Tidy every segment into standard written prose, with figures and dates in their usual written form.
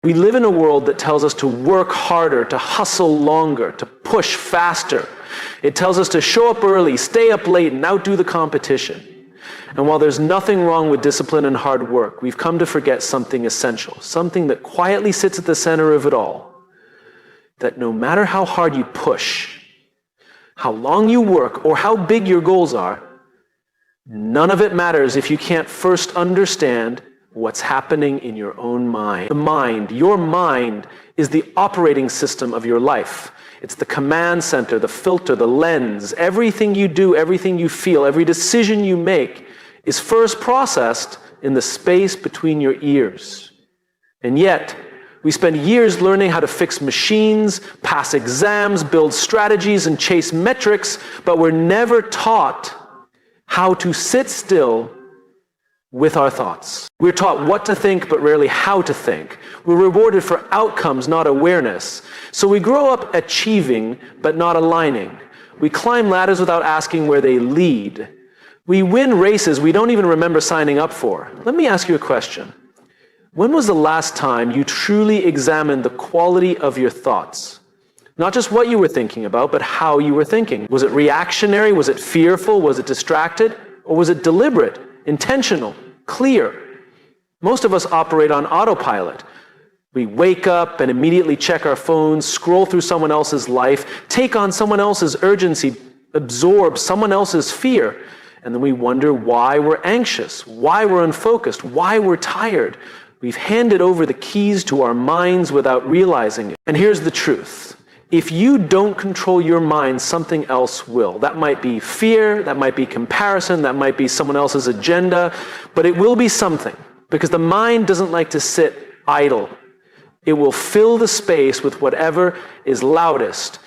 We live in a world that tells us to work harder, to hustle longer, to push faster. It tells us to show up early, stay up late, and outdo the competition. And while there's nothing wrong with discipline and hard work, we've come to forget something essential, something that quietly sits at the center of it all. That no matter how hard you push, how long you work, or how big your goals are, none of it matters if you can't first understand what's happening in your own mind. Your mind is the operating system of your life. It's the command center, the filter, the lens. Everything you do, everything you feel, every decision you make is first processed in the space between your ears. And yet, we spend years learning how to fix machines, pass exams, build strategies, and chase metrics, but we're never taught how to sit still with our thoughts. We're taught what to think, but rarely how to think. We're rewarded for outcomes, not awareness. So we grow up achieving, but not aligning. We climb ladders without asking where they lead. We win races we don't even remember signing up for. Let me ask you a question. When was the last time you truly examined the quality of your thoughts? Not just what you were thinking about, but how you were thinking. Was it reactionary? Was it fearful? Was it distracted? Or was it deliberate, intentional, clear? Most of us operate on autopilot. We wake up and immediately check our phones, scroll through someone else's life, take on someone else's urgency, absorb someone else's fear. And then we wonder why we're anxious, why we're unfocused, why we're tired. We've handed over the keys to our minds without realizing it. And here's the truth. If you don't control your mind, something else will. That might be fear, that might be comparison, that might be someone else's agenda, but it will be something. Because the mind doesn't like to sit idle. It will fill the space with whatever is loudest.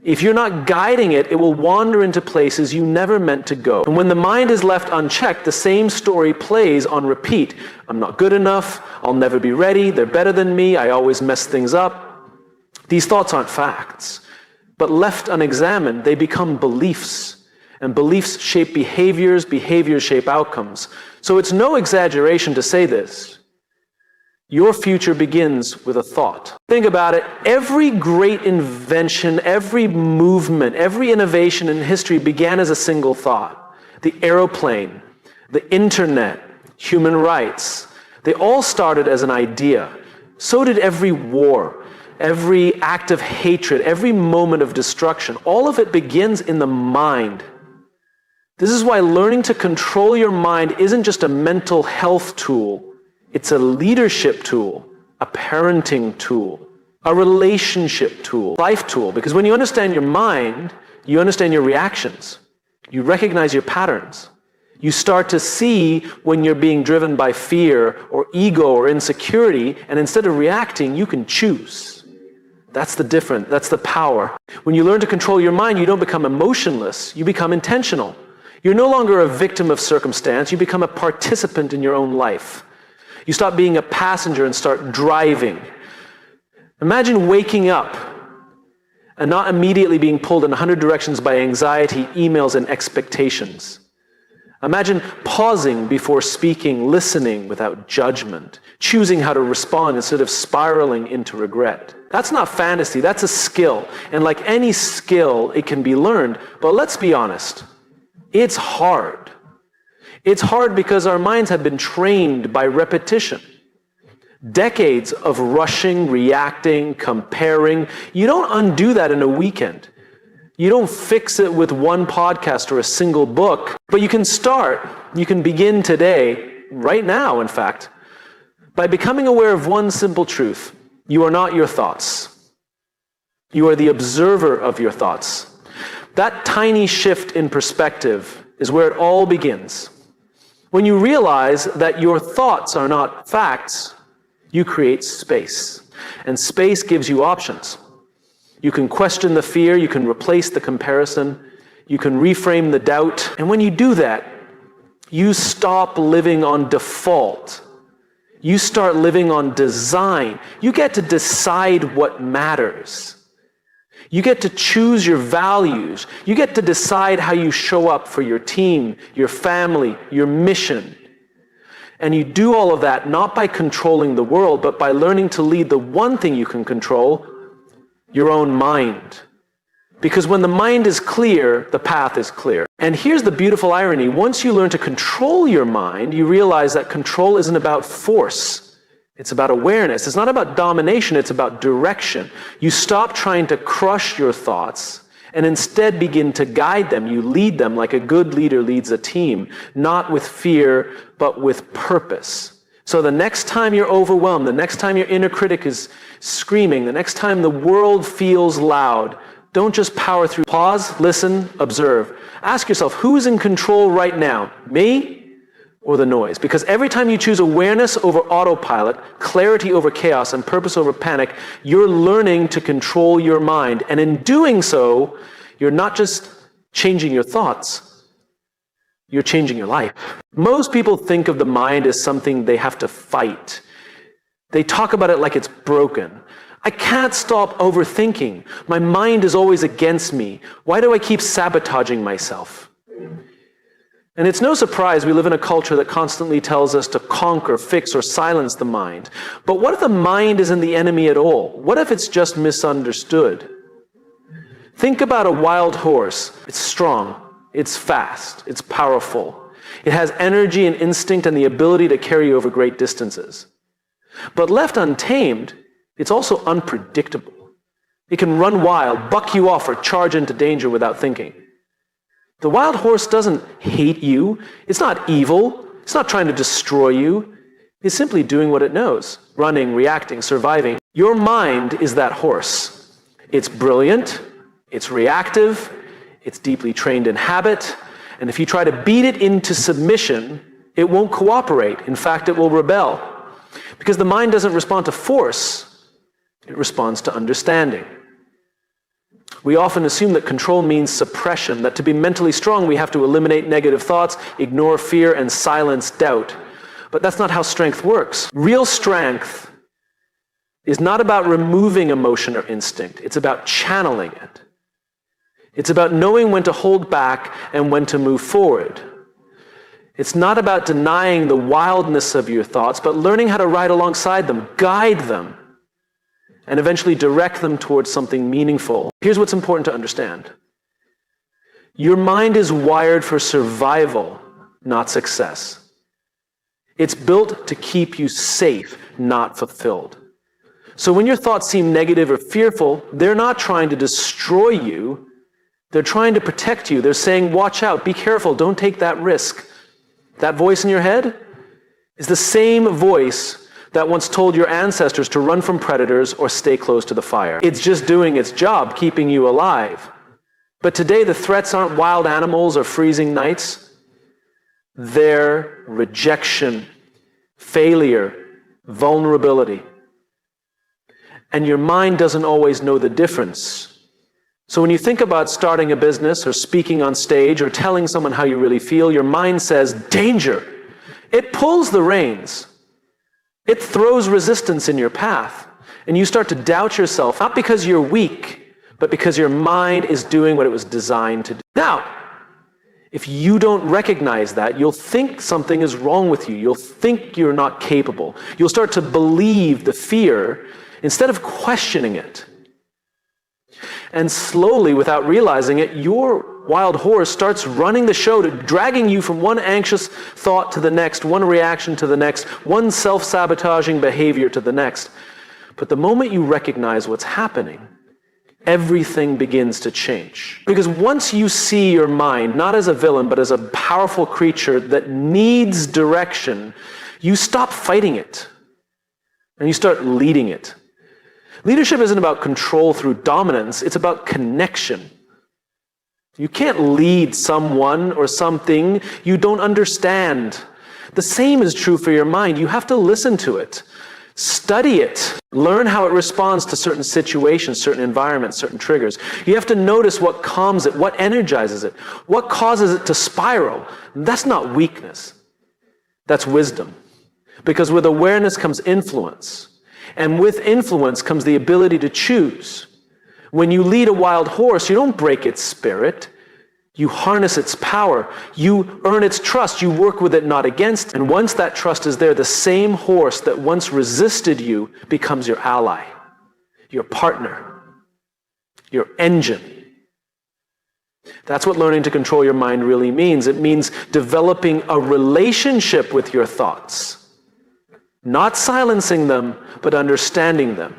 If you're not guiding it, it will wander into places you never meant to go. And when the mind is left unchecked, the same story plays on repeat. I'm not good enough. I'll never be ready. They're better than me. I always mess things up. These thoughts aren't facts. But left unexamined, they become beliefs. And beliefs shape behaviors. Behaviors shape outcomes. So it's no exaggeration to say this. Your future begins with a thought. Think about it. Every great invention, every movement, every innovation in history began as a single thought. The airplane, the internet, human rights, they all started as an idea. So did every war, every act of hatred, every moment of destruction. All of it begins in the mind. This is why learning to control your mind isn't just a mental health tool. It's a leadership tool, a parenting tool, a relationship tool, life tool. Because when you understand your mind, you understand your reactions. You recognize your patterns. You start to see when you're being driven by fear or ego or insecurity, and instead of reacting, you can choose. That's the difference. That's the power. When you learn to control your mind, you don't become emotionless. You become intentional. You're no longer a victim of circumstance. You become a participant in your own life. You stop being a passenger and start driving. Imagine waking up and not immediately being pulled in 100 directions by anxiety, emails, and expectations. Imagine pausing before speaking, listening without judgment, choosing how to respond instead of spiraling into regret. That's not fantasy, that's a skill. And like any skill, it can be learned. But let's be honest, it's hard. It's hard because our minds have been trained by repetition. Decades of rushing, reacting, comparing. You don't undo that in a weekend. You don't fix it with one podcast or a single book. But you can start, you can begin today, right now in fact, by becoming aware of one simple truth. You are not your thoughts. You are the observer of your thoughts. That tiny shift in perspective is where it all begins. When you realize that your thoughts are not facts, you create space. And space gives you options. You can question the fear, you can replace the comparison, you can reframe the doubt. And when you do that, you stop living on default. You start living on design. You get to decide what matters. You get to choose your values. You get to decide how you show up for your team, your family, your mission. And you do all of that not by controlling the world, but by learning to lead the one thing you can control, your own mind. Because when the mind is clear, the path is clear. And here's the beautiful irony. Once you learn to control your mind, you realize that control isn't about force. It's about awareness. It's not about domination. It's about direction. You stop trying to crush your thoughts and instead begin to guide them. You lead them like a good leader leads a team, not with fear, but with purpose. So the next time you're overwhelmed, the next time your inner critic is screaming, the next time the world feels loud, don't just power through. Pause, listen, observe. Ask yourself, who's in control right now? Me or the noise? Because every time you choose awareness over autopilot, clarity over chaos, and purpose over panic, you're learning to control your mind. And in doing so, you're not just changing your thoughts, you're changing your life. Most people think of the mind as something they have to fight. They talk about it like it's broken. I can't stop overthinking. My mind is always against me. Why do I keep sabotaging myself? And it's no surprise we live in a culture that constantly tells us to conquer, fix, or silence the mind. But what if the mind isn't the enemy at all? What if it's just misunderstood? Think about a wild horse. It's strong, it's fast, it's powerful. It has energy and instinct and the ability to carry you over great distances. But left untamed, it's also unpredictable. It can run wild, buck you off, or charge into danger without thinking. The wild horse doesn't hate you. It's not evil. It's not trying to destroy you. It's simply doing what it knows, running, reacting, surviving. Your mind is that horse. It's brilliant. It's reactive. It's deeply trained in habit. And if you try to beat it into submission, it won't cooperate. In fact, it will rebel. Because the mind doesn't respond to force. It responds to understanding. We often assume that control means suppression, that to be mentally strong we have to eliminate negative thoughts, ignore fear, and silence doubt. But that's not how strength works. Real strength is not about removing emotion or instinct. It's about channeling it. It's about knowing when to hold back and when to move forward. It's not about denying the wildness of your thoughts, but learning how to ride alongside them, guide them, and eventually direct them towards something meaningful. Here's what's important to understand. Your mind is wired for survival, not success. It's built to keep you safe, not fulfilled. So when your thoughts seem negative or fearful, they're not trying to destroy you. They're trying to protect you. They're saying, watch out, be careful, don't take that risk. That voice in your head is the same voice that once told your ancestors to run from predators or stay close to the fire. It's just doing its job, keeping you alive. But today the threats aren't wild animals or freezing nights. They're rejection, failure, vulnerability. And your mind doesn't always know the difference. So when you think about starting a business or speaking on stage or telling someone how you really feel, your mind says, danger. It pulls the reins. It throws resistance in your path, and you start to doubt yourself, not because you're weak, but because your mind is doing what it was designed to do. Now, if you don't recognize that, you'll think something is wrong with you. You'll think you're not capable. You'll start to believe the fear instead of questioning it. And slowly, without realizing it, your wild horse starts running the show, dragging you from one anxious thought to the next, one reaction to the next, one self-sabotaging behavior to the next. But the moment you recognize what's happening, everything begins to change. Because once you see your mind, not as a villain, but as a powerful creature that needs direction, you stop fighting it, and you start leading it. Leadership isn't about control through dominance, it's about connection. You can't lead someone or something you don't understand. The same is true for your mind. You have to listen to it, study it, learn how it responds to certain situations, certain environments, certain triggers. You have to notice what calms it, what energizes it, what causes it to spiral. That's not weakness. That's wisdom. Because with awareness comes influence. And with influence comes the ability to choose. When you lead a wild horse, you don't break its spirit. You harness its power. You earn its trust. You work with it, not against it. And once that trust is there, the same horse that once resisted you becomes your ally, your partner, your engine. That's what learning to control your mind really means. It means developing a relationship with your thoughts. Not silencing them, but understanding them.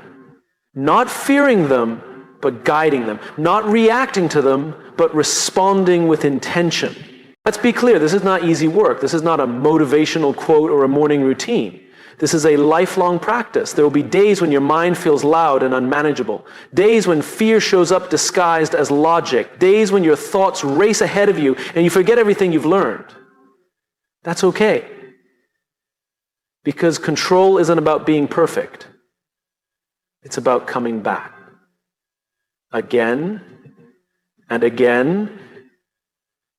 Not fearing them, but guiding them. Not reacting to them, but responding with intention. Let's be clear, this is not easy work. This is not a motivational quote or a morning routine. This is a lifelong practice. There will be days when your mind feels loud and unmanageable. Days when fear shows up disguised as logic. Days when your thoughts race ahead of you and you forget everything you've learned. That's okay. Because control isn't about being perfect. It's about coming back. Again and again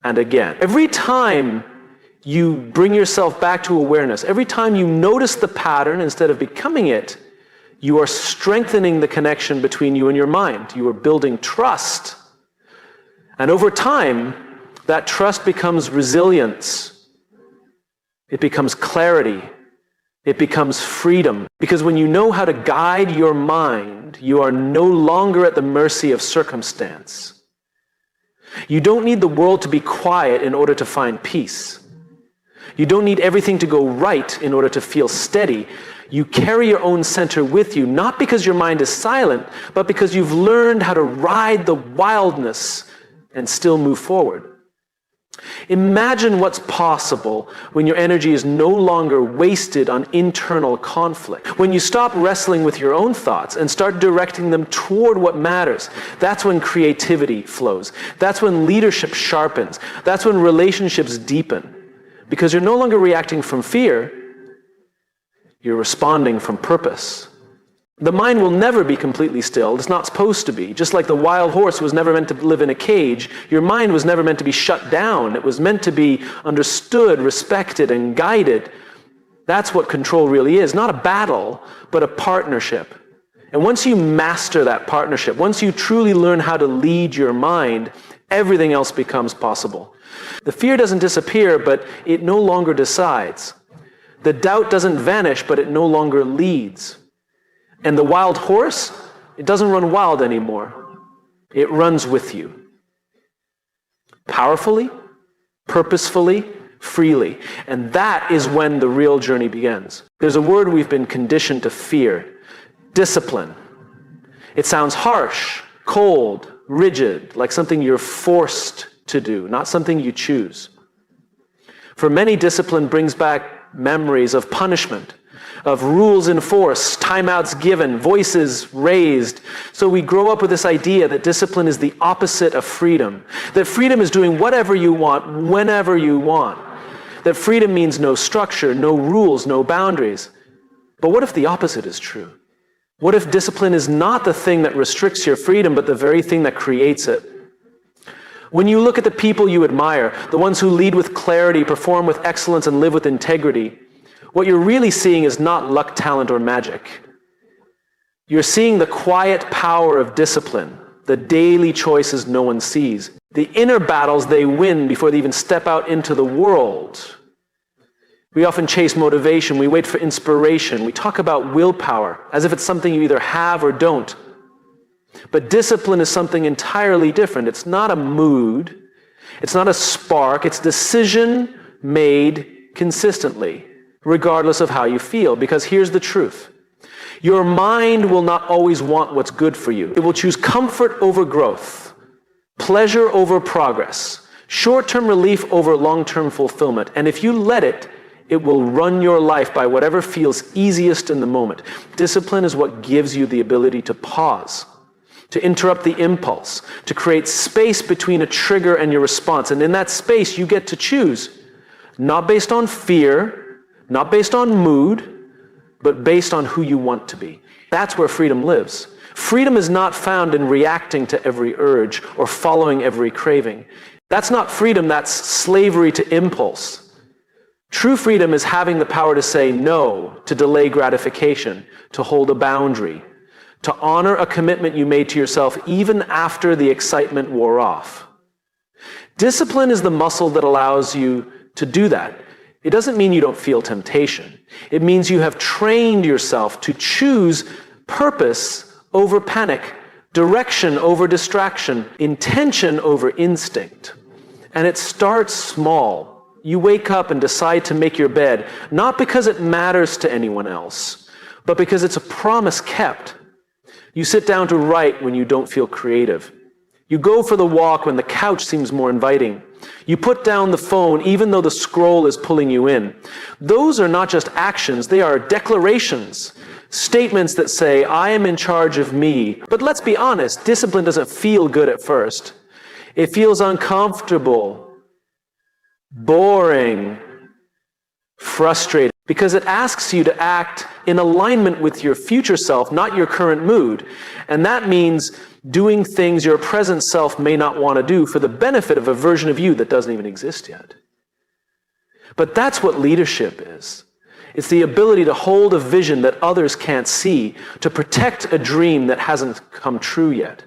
and again. Every time you bring yourself back to awareness, every time you notice the pattern instead of becoming it, you are strengthening the connection between you and your mind. You are building trust. And over time, that trust becomes resilience. It becomes clarity. It becomes freedom. Because when you know how to guide your mind, you are no longer at the mercy of circumstance. You don't need the world to be quiet in order to find peace. You don't need everything to go right in order to feel steady. You carry your own center with you, not because your mind is silent, but because you've learned how to ride the wildness and still move forward. Imagine what's possible when your energy is no longer wasted on internal conflict. When you stop wrestling with your own thoughts and start directing them toward what matters, that's when creativity flows. That's when leadership sharpens. That's when relationships deepen. Because you're no longer reacting from fear, you're responding from purpose. The mind will never be completely still. It's not supposed to be. Just like the wild horse was never meant to live in a cage, your mind was never meant to be shut down. It was meant to be understood, respected, and guided. That's what control really is. Not a battle, but a partnership. And once you master that partnership, once you truly learn how to lead your mind, everything else becomes possible. The fear doesn't disappear, but it no longer decides. The doubt doesn't vanish, but it no longer leads. And the wild horse, it doesn't run wild anymore. It runs with you. Powerfully, purposefully, freely. And that is when the real journey begins. There's a word we've been conditioned to fear. Discipline. It sounds harsh, cold, rigid, like something you're forced to do, not something you choose. For many, discipline brings back memories of punishment, of rules enforced, timeouts given, voices raised. So we grow up with this idea that discipline is the opposite of freedom. That freedom is doing whatever you want, whenever you want. That freedom means no structure, no rules, no boundaries. But what if the opposite is true? What if discipline is not the thing that restricts your freedom, but the very thing that creates it? When you look at the people you admire, the ones who lead with clarity, perform with excellence, and live with integrity, what you're really seeing is not luck, talent, or magic. You're seeing the quiet power of discipline, the daily choices no one sees, the inner battles they win before they even step out into the world. We often chase motivation, we wait for inspiration, we talk about willpower as if it's something you either have or don't. But discipline is something entirely different. It's not a mood, it's not a spark, it's decision made consistently, regardless of how you feel. Because here's the truth. Your mind will not always want what's good for you. It will choose comfort over growth, pleasure over progress, short-term relief over long-term fulfillment. And if you let it, it will run your life by whatever feels easiest in the moment. Discipline is what gives you the ability to pause, to interrupt the impulse, to create space between a trigger and your response. And in that space, you get to choose, not based on fear, not based on mood, but based on who you want to be. That's where freedom lives. Freedom is not found in reacting to every urge or following every craving. That's not freedom, that's slavery to impulse. True freedom is having the power to say no, to delay gratification, to hold a boundary, to honor a commitment you made to yourself even after the excitement wore off. Discipline is the muscle that allows you to do that. It doesn't mean you don't feel temptation. It means you have trained yourself to choose purpose over panic, direction over distraction, intention over instinct. And it starts small. You wake up and decide to make your bed, not because it matters to anyone else, but because it's a promise kept. You sit down to write when you don't feel creative. You go for the walk when the couch seems more inviting. You put down the phone even though the scroll is pulling you in. Those are not just actions, they are declarations. Statements that say, I am in charge of me. But let's be honest, discipline doesn't feel good at first. It feels uncomfortable, boring, frustrating, because it asks you to act in alignment with your future self, not your current mood. And that means doing things your present self may not want to do for the benefit of a version of you that doesn't even exist yet. But that's what leadership is. It's the ability to hold a vision that others can't see, to protect a dream that hasn't come true yet.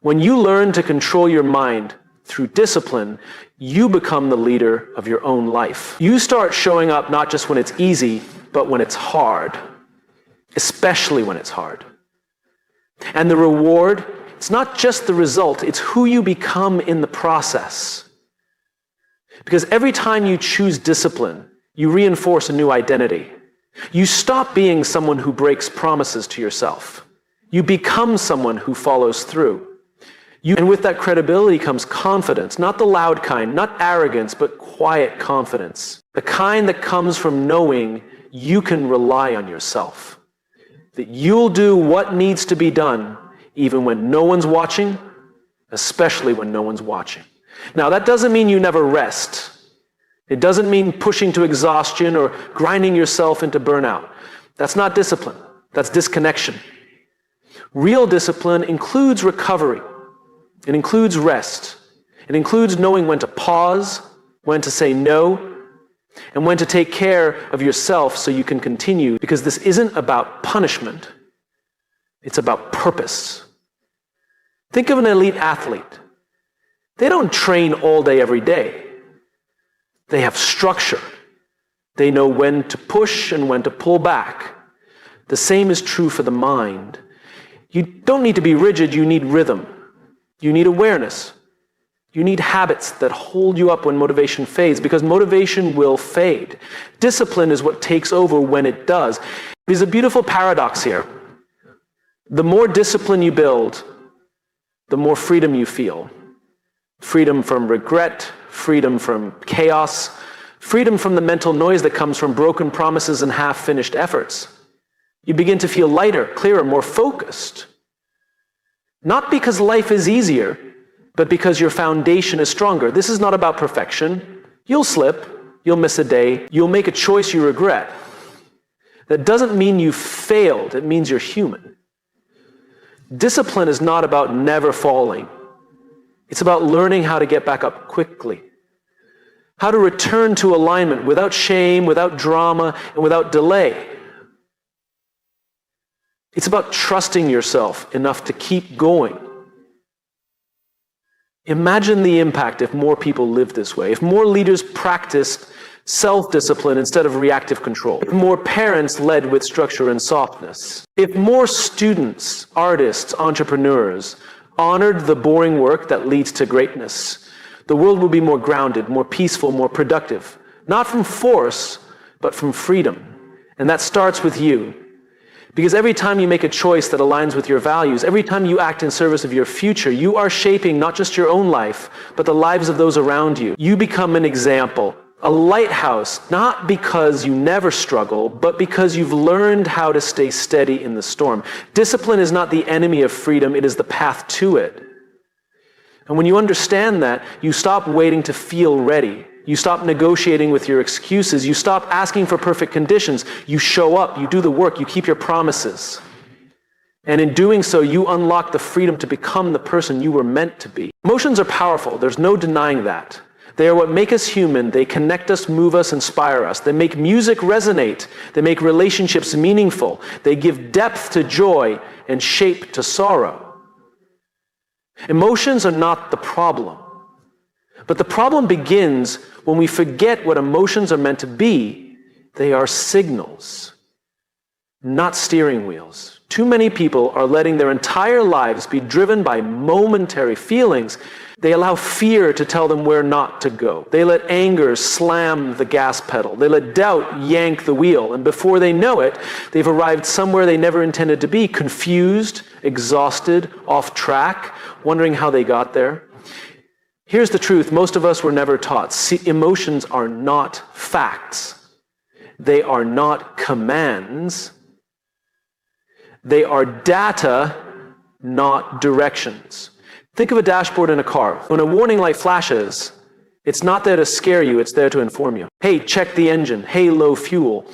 When you learn to control your mind through discipline, you become the leader of your own life. You start showing up not just when it's easy, but when it's hard, especially when it's hard. And the reward, it's not just the result, it's who you become in the process. Because every time you choose discipline, you reinforce a new identity. You stop being someone who breaks promises to yourself. You become someone who follows through. And with that credibility comes confidence, not the loud kind, not arrogance, but quiet confidence. The kind that comes from knowing you can rely on yourself. That you'll do what needs to be done, even when no one's watching, especially when no one's watching. Now, that doesn't mean you never rest. It doesn't mean pushing to exhaustion or grinding yourself into burnout. That's not discipline. That's disconnection. Real discipline includes recovery. It includes rest. It includes knowing when to pause, when to say no, and when to take care of yourself so you can continue, because this isn't about punishment. It's about purpose. Think of an elite athlete. They don't train all day every day. They have structure. They know when to push and when to pull back. The same is true for the mind. You don't need to be rigid, you need rhythm. You need awareness. You need habits that hold you up when motivation fades, because motivation will fade. Discipline is what takes over when it does. There's a beautiful paradox here. The more discipline you build, the more freedom you feel. Freedom from regret, freedom from chaos, freedom from the mental noise that comes from broken promises and half-finished efforts. You begin to feel lighter, clearer, more focused. Not because life is easier, but because your foundation is stronger. This is not about perfection. You'll slip, you'll miss a day, you'll make a choice you regret. That doesn't mean you failed, it means you're human. Discipline is not about never falling. It's about learning how to get back up quickly. How to return to alignment without shame, without drama, and without delay. It's about trusting yourself enough to keep going. Imagine the impact if more people lived this way, if more leaders practiced self-discipline instead of reactive control, if more parents led with structure and softness, if more students, artists, entrepreneurs honored the boring work that leads to greatness. The world will be more grounded, more peaceful, more productive, not from force, but from freedom. And that starts with you. Because every time you make a choice that aligns with your values, every time you act in service of your future, you are shaping not just your own life, but the lives of those around you. You become an example, a lighthouse, not because you never struggle, but because you've learned how to stay steady in the storm. Discipline is not the enemy of freedom, it is the path to it. And when you understand that, you stop waiting to feel ready. You stop negotiating with your excuses. You stop asking for perfect conditions. You show up, you do the work, you keep your promises. And in doing so, you unlock the freedom to become the person you were meant to be. Emotions are powerful. There's no denying that. They are what make us human. They connect us, move us, inspire us. They make music resonate. They make relationships meaningful. They give depth to joy and shape to sorrow. Emotions are not the problem. But the problem begins when we forget what emotions are meant to be. They are signals, not steering wheels. Too many people are letting their entire lives be driven by momentary feelings. They allow fear to tell them where not to go. They let anger slam the gas pedal. They let doubt yank the wheel. And before they know it, they've arrived somewhere they never intended to be, confused, exhausted, off track, wondering how they got there. Here's the truth. Most of us were never taught. See, emotions are not facts. They are not commands. They are data, not directions. Think of a dashboard in a car. When a warning light flashes, it's not there to scare you, it's there to inform you. Hey, check the engine. Hey, low fuel.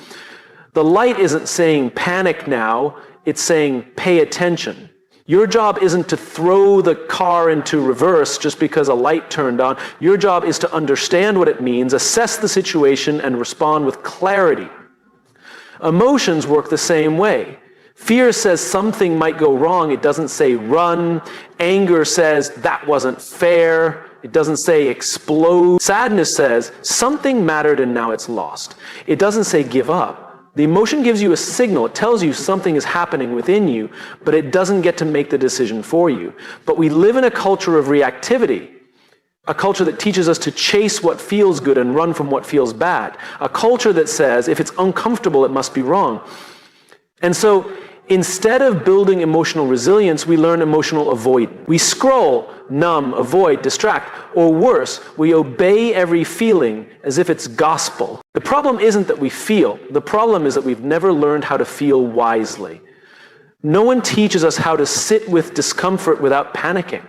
The light isn't saying panic now, it's saying pay attention. Your job isn't to throw the car into reverse just because a light turned on. Your job is to understand what it means, assess the situation, and respond with clarity. Emotions work the same way. Fear says something might go wrong. It doesn't say run. Anger says that wasn't fair. It doesn't say explode. Sadness says something mattered and now it's lost. It doesn't say give up. The emotion gives you a signal. It tells you something is happening within you, but it doesn't get to make the decision for you. But we live in a culture of reactivity, a culture that teaches us to chase what feels good and run from what feels bad, a culture that says if it's uncomfortable, it must be wrong. And so instead of building emotional resilience, we learn emotional avoidance. We scroll, numb, avoid, distract, or worse, we obey every feeling as if it's gospel. The problem isn't that we feel. The problem is that we've never learned how to feel wisely. No one teaches us how to sit with discomfort without panicking.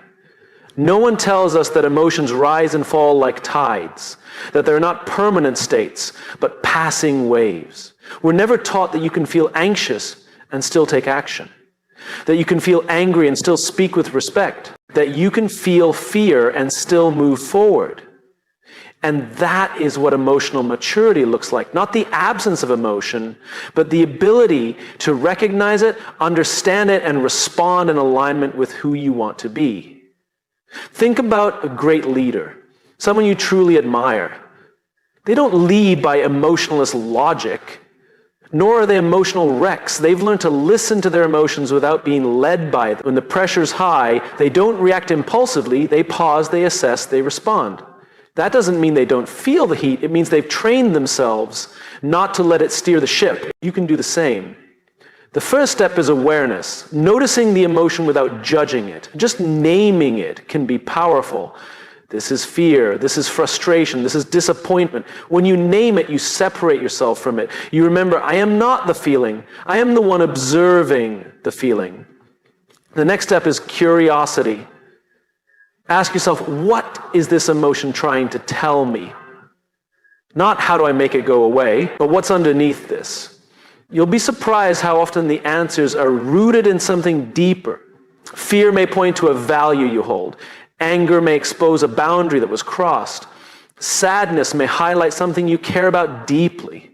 No one tells us that emotions rise and fall like tides, that they're not permanent states, but passing waves. We're never taught that you can feel anxious and still take action, that you can feel angry and still speak with respect, that you can feel fear and still move forward. And that is what emotional maturity looks like. Not the absence of emotion, but the ability to recognize it, understand it, and respond in alignment with who you want to be. Think about a great leader, someone you truly admire. They don't lead by emotionless logic, nor are they emotional wrecks. They've learned to listen to their emotions without being led by them. When the pressure's high, they don't react impulsively. They pause, they assess, they respond. That doesn't mean they don't feel the heat. It means they've trained themselves not to let it steer the ship. You can do the same. The first step is awareness, noticing the emotion without judging it. Just naming it can be powerful. This is fear, this is frustration, this is disappointment. When you name it, you separate yourself from it. You remember, I am not the feeling. I am the one observing the feeling. The next step is curiosity. Ask yourself, what is this emotion trying to tell me? Not how do I make it go away, but what's underneath this? You'll be surprised how often the answers are rooted in something deeper. Fear may point to a value you hold. Anger may expose a boundary that was crossed. Sadness may highlight something you care about deeply.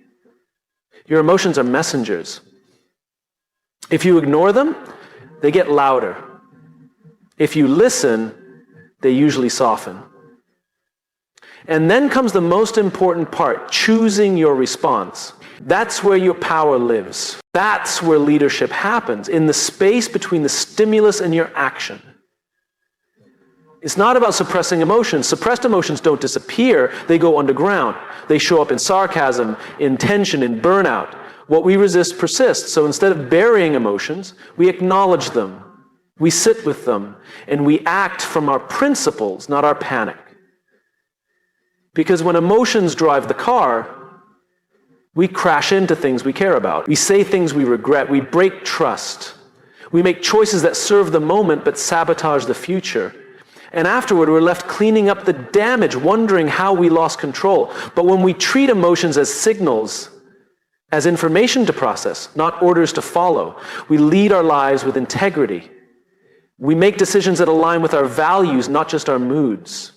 Your emotions are messengers. If you ignore them, they get louder. If you listen, they usually soften. And then comes the most important part, choosing your response. That's where your power lives. That's where leadership happens, in the space between the stimulus and your action. It's not about suppressing emotions. Suppressed emotions don't disappear, they go underground. They show up in sarcasm, in tension, in burnout. What we resist persists. So instead of burying emotions, we acknowledge them, we sit with them, and we act from our principles, not our panic. Because when emotions drive the car, we crash into things we care about. We say things we regret. We break trust. We make choices that serve the moment but sabotage the future. And afterward, we're left cleaning up the damage, wondering how we lost control. But when we treat emotions as signals, as information to process, not orders to follow, we lead our lives with integrity. We make decisions that align with our values, not just our moods.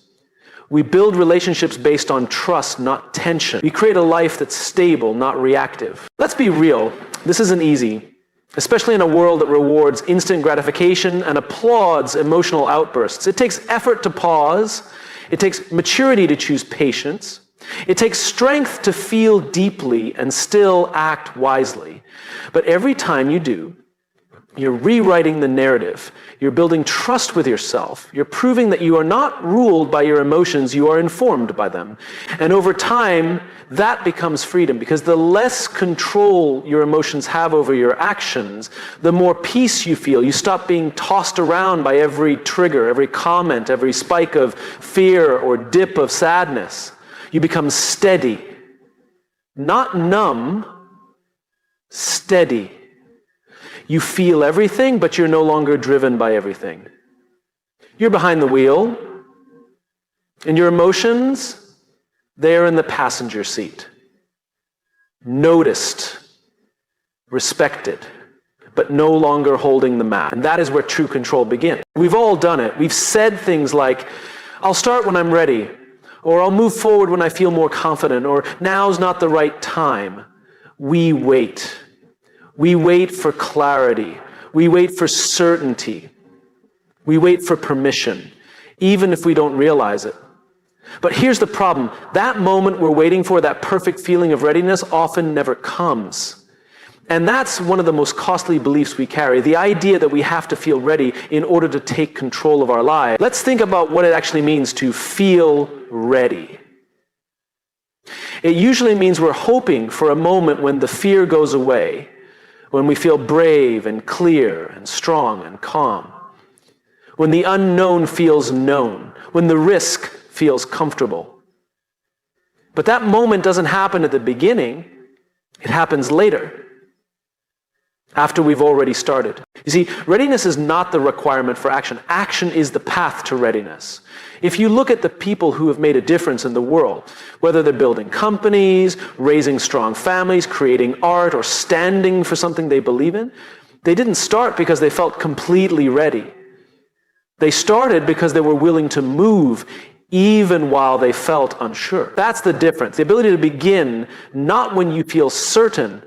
We build relationships based on trust, not tension. We create a life that's stable, not reactive. Let's be real, this isn't easy, especially in a world that rewards instant gratification and applauds emotional outbursts. It takes effort to pause. It takes maturity to choose patience. It takes strength to feel deeply and still act wisely. But every time you do, you're rewriting the narrative. You're building trust with yourself. You're proving that you are not ruled by your emotions, you are informed by them. And over time, that becomes freedom, because the less control your emotions have over your actions, the more peace you feel. You stop being tossed around by every trigger, every comment, every spike of fear or dip of sadness. You become steady. Not numb, steady. You feel everything, but you're no longer driven by everything. You're behind the wheel, and your emotions, they're in the passenger seat. Noticed, respected, but no longer holding the map. And that is where true control begins. We've all done it. We've said things like, I'll start when I'm ready, or I'll move forward when I feel more confident, or now's not the right time. We wait. We wait for clarity. We wait for certainty. We wait for permission, even if we don't realize it. But here's the problem. That moment we're waiting for, that perfect feeling of readiness, often never comes. And that's one of the most costly beliefs we carry, the idea that we have to feel ready in order to take control of our lives. Let's think about what it actually means to feel ready. It usually means we're hoping for a moment when the fear goes away, when we feel brave and clear and strong and calm, when the unknown feels known, when the risk feels comfortable. But that moment doesn't happen at the beginning, it happens later, after we've already started. You see, readiness is not the requirement for action. Action is the path to readiness. If you look at the people who have made a difference in the world, whether they're building companies, raising strong families, creating art, or standing for something they believe in, they didn't start because they felt completely ready. They started because they were willing to move even while they felt unsure. That's the difference. The ability to begin not when you feel certain,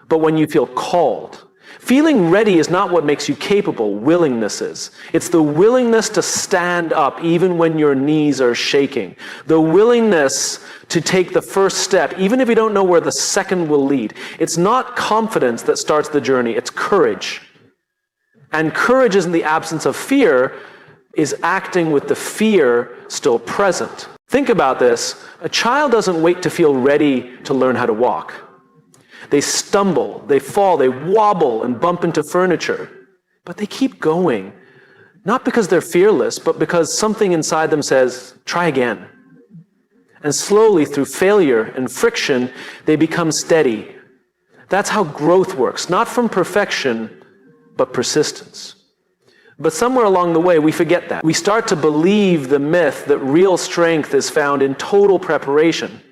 but when you feel called. Feeling ready is not what makes you capable, willingness is. It's the willingness to stand up even when your knees are shaking. The willingness to take the first step, even if you don't know where the second will lead. It's not confidence that starts the journey, it's courage. And courage isn't the absence of fear, is acting with the fear still present. Think about this. A child doesn't wait to feel ready to learn how to walk. They stumble, they fall, they wobble and bump into furniture. But they keep going. Not because they're fearless, but because something inside them says, try again. And slowly, through failure and friction, they become steady. That's how growth works, not from perfection, but persistence. But somewhere along the way, we forget that. We start to believe the myth that real strength is found in total preparation.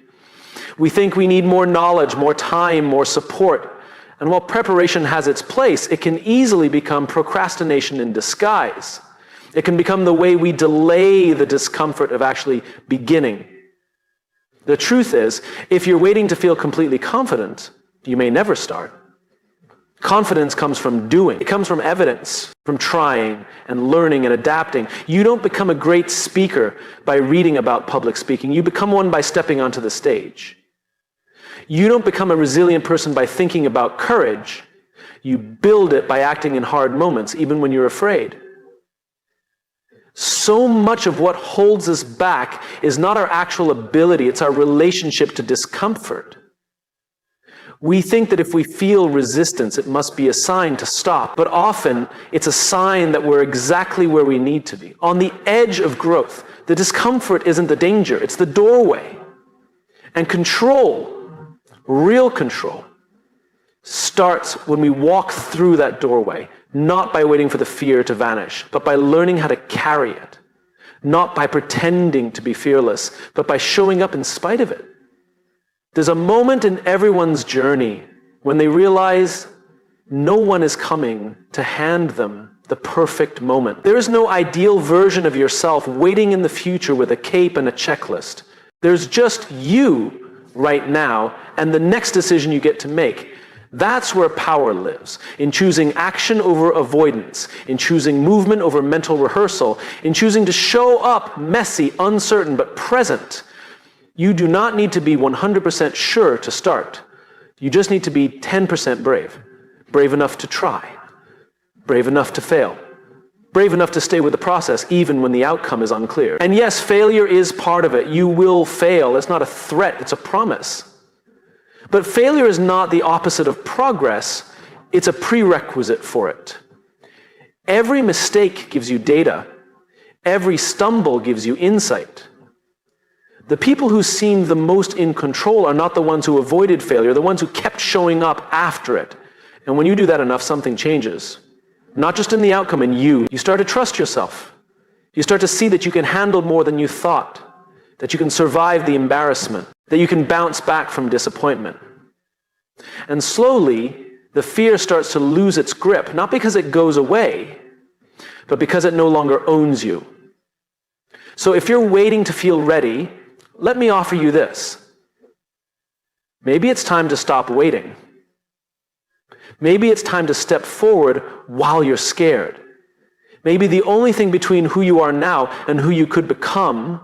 We think we need more knowledge, more time, more support. And while preparation has its place, it can easily become procrastination in disguise. It can become the way we delay the discomfort of actually beginning. The truth is, if you're waiting to feel completely confident, you may never start. Confidence comes from doing. It comes from evidence, from trying and learning and adapting. You don't become a great speaker by reading about public speaking. You become one by stepping onto the stage. You don't become a resilient person by thinking about courage. You build it by acting in hard moments, even when you're afraid. So much of what holds us back is not our actual ability, it's our relationship to discomfort. We think that if we feel resistance, it must be a sign to stop. But often, it's a sign that we're exactly where we need to be. On the edge of growth, the discomfort isn't the danger, it's the doorway. And control, real control, starts when we walk through that doorway, not by waiting for the fear to vanish, but by learning how to carry it. Not by pretending to be fearless, but by showing up in spite of it. There's a moment in everyone's journey when they realize no one is coming to hand them the perfect moment. There is no ideal version of yourself waiting in the future with a cape and a checklist. There's just you right now and the next decision you get to make. That's where power lives, in choosing action over avoidance, in choosing movement over mental rehearsal, in choosing to show up messy, uncertain, but present. You do not need to be 100% sure to start. You just need to be 10% brave. Brave enough to try. Brave enough to fail. Brave enough to stay with the process even when the outcome is unclear. And yes, failure is part of it. You will fail. It's not a threat, it's a promise. But failure is not the opposite of progress, it's a prerequisite for it. Every mistake gives you data. Every stumble gives you insight. The people who seemed the most in control are not the ones who avoided failure, the ones who kept showing up after it. And when you do that enough, something changes. Not just in the outcome, in you. You start to trust yourself. You start to see that you can handle more than you thought, that you can survive the embarrassment, that you can bounce back from disappointment. And slowly, the fear starts to lose its grip, not because it goes away, but because it no longer owns you. So if you're waiting to feel ready, let me offer you this. Maybe it's time to stop waiting. Maybe it's time to step forward while you're scared. Maybe the only thing between who you are now and who you could become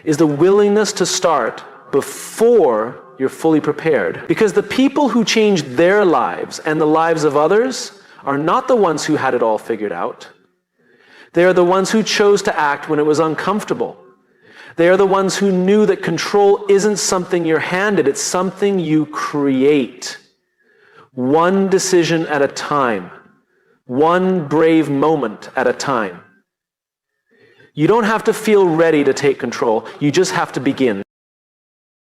is the willingness to start before you're fully prepared. Because the people who changed their lives and the lives of others are not the ones who had it all figured out. They are the ones who chose to act when it was uncomfortable. They are the ones who knew that control isn't something you're handed, it's something you create. One decision at a time. One brave moment at a time. You don't have to feel ready to take control. You just have to begin.